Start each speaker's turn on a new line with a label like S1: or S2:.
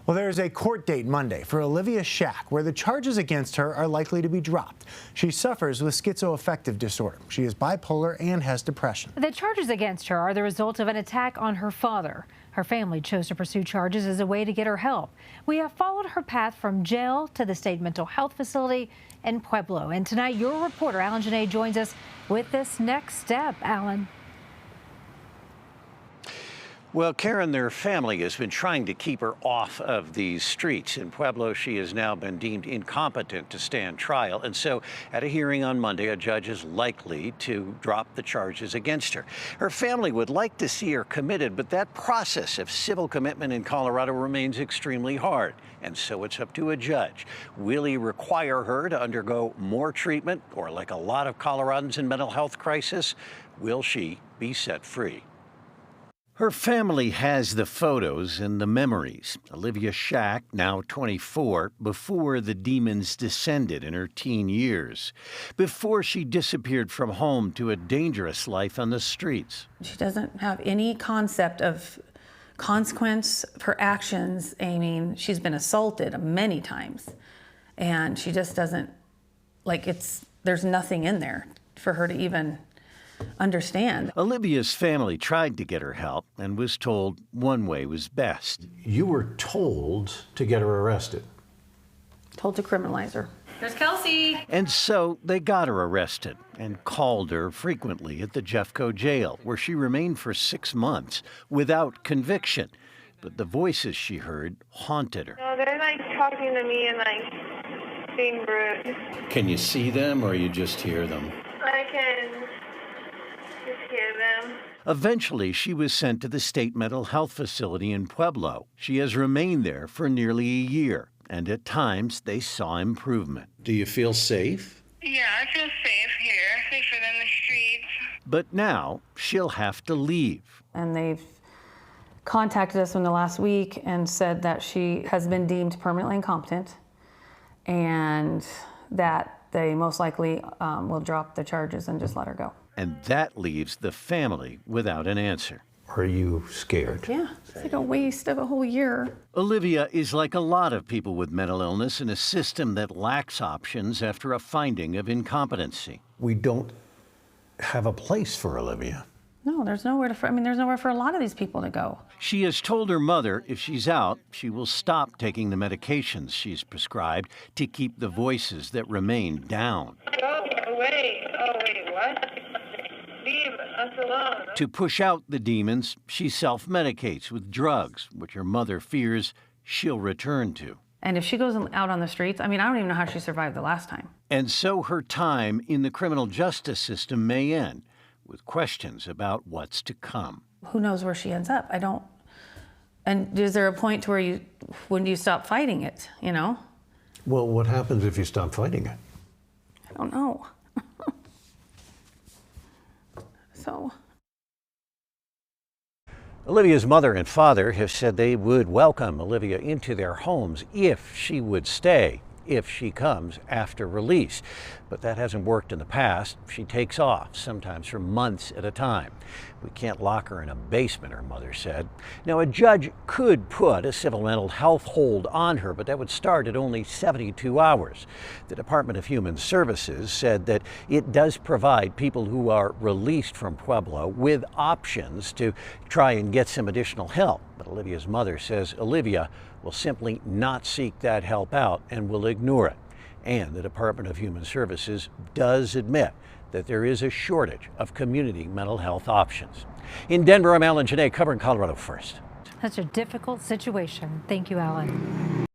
S1: Well, there is a court date Monday for Olivia Schack where the charges against her are likely to be dropped. She suffers with schizoaffective disorder. She is bipolar and has depression.
S2: The charges against her are the result of an attack on her father. Her family chose to pursue charges as a way to get her help. We have followed her path from jail to the state mental health facility in Pueblo. And tonight, your reporter, Alan Janae, joins us with this next step. Alan.
S3: Well, Karen, their family has been trying to keep her off of these streets. In Pueblo, she has now been deemed incompetent to stand trial. And so at a hearing on Monday, a judge is likely to drop the charges against her. Her family would like to see her committed, but that process of civil commitment in Colorado remains extremely hard. And so it's up to a judge. Will he require her to undergo more treatment, or like a lot of Coloradans in mental health crisis, will she be set free? Her family has the photos and the memories. Olivia Schack, now 24, before the demons descended in her teen years, before she disappeared from home to a dangerous life on the streets.
S4: She doesn't have any concept of consequence for actions. I mean, she's been assaulted many times, and she just doesn't, there's nothing in there for her to even understand.
S3: Olivia's family tried to get her help and was told one way was best.
S5: You were told to get her arrested.
S4: Told to criminalize her.
S6: There's Kelsey.
S3: And so they got her arrested and called her frequently at the Jeffco jail, where she remained for 6 months without conviction. But the voices she heard haunted her.
S7: No, they're talking to me and being rude.
S5: Can you see them or you just hear them?
S7: I can just hear them.
S3: Eventually, she was sent to the state mental health facility in Pueblo. She has remained there for nearly a year, and at times they saw improvement.
S5: Do you feel safe?
S7: Yeah, I feel safe here, safer than the streets.
S3: But now she'll have to leave.
S4: And they've contacted us in the last week and said that she has been deemed permanently incompetent and that they most likely will drop the charges and just let her go.
S3: And that leaves the family without an answer.
S5: Are you scared?
S4: Yeah, it's like a waste of a whole year.
S3: Olivia is like a lot of people with mental illness in a system that lacks options after a finding of incompetency.
S5: We don't have a place for Olivia.
S4: No, there's nowhere there's nowhere for a lot of these people to go.
S3: She has told her mother if she's out, she will stop taking the medications she's prescribed to keep the voices that remain down.
S7: Go away. Oh, wait, what? Leave us alone.
S3: To push out the demons, she self-medicates with drugs, which her mother fears she'll return to.
S4: And if she goes out on the streets, I don't even know how she survived the last time.
S3: And so her time in the criminal justice system may end, with questions about what's to come.
S4: Who knows where she ends up? I don't. And is there a point to where when do you stop fighting it, you know?
S5: Well, what happens if you stop fighting it?
S4: I don't know. So.
S3: Olivia's mother and father have said they would welcome Olivia into their homes if she would stay, if she comes after release. But that hasn't worked in the past. She takes off, sometimes for months at a time. We can't lock her in a basement, her mother said. Now, a judge could put a civil mental health hold on her, but that would start at only 72 hours. The Department of Human Services said that it does provide people who are released from Pueblo with options to try and get some additional help. But Olivia's mother says Olivia will simply not seek that help out and will ignore it. And the Department of Human Services does admit that there is a shortage of community mental health options. In Denver, I'm Alan Janae, covering Colorado First.
S2: Such a difficult situation. Thank you, Alan.